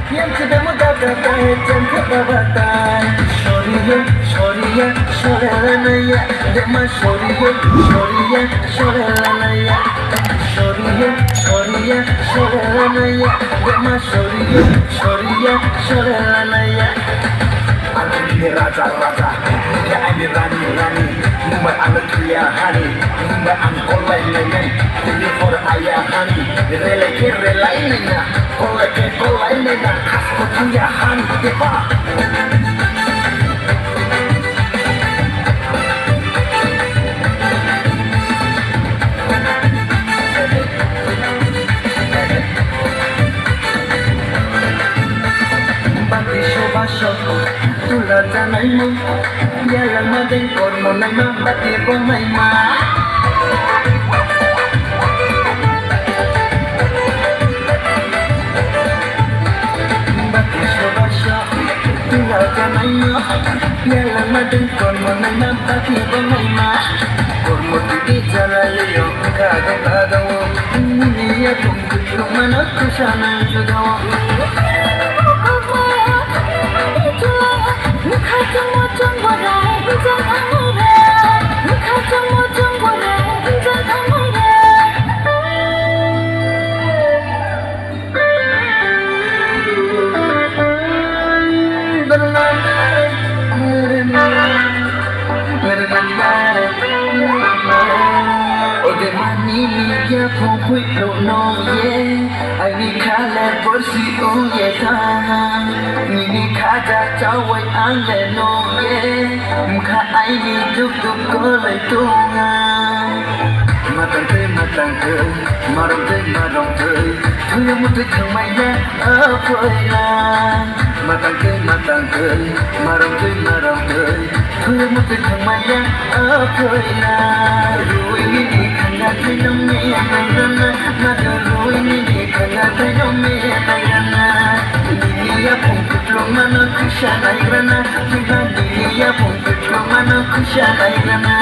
Yang sudah muda kata jam kebabatan Shoriya, shoriya, shorelanaya Dema shoriya, shoriya, shorelanaya Shoriya, shoriya, shorelanaya Dema shoriya, shoriya, shorelanaya Aku ini raja-raja, dia ini rani-rani Number anak kriya hani, number anak kolai neneng Ini for ayah hani, relai nena Kolai nena, khasku kriya hani, depa Bati shobasho, tula janai mo Yalang madeng kor mo nai ma, bati ko nai ma Bati shobasho, tula janai mo Yalang madeng kor mo nai ma, bati ko nai ma Kor mo titi jalali yo, kadang-kadang wo Niya kung kutlong manat ko siya nang jugawa Oke mani ya pokok lo no ye, ini kala porsi ye tahan, ini kada cawai angle no ye, muka ini duk kolai tungan. Matang te, marong te, tu yang mutu kemaya apa lah. Matang te, marong te, tu yang mutu kemaya apa lah. Rui ini kena tenang ni ayana, nada rui ini kena tenang ni ayana. Ini pun kutlong mana kusya ayana, ini pun kutlong mana kusya ayana.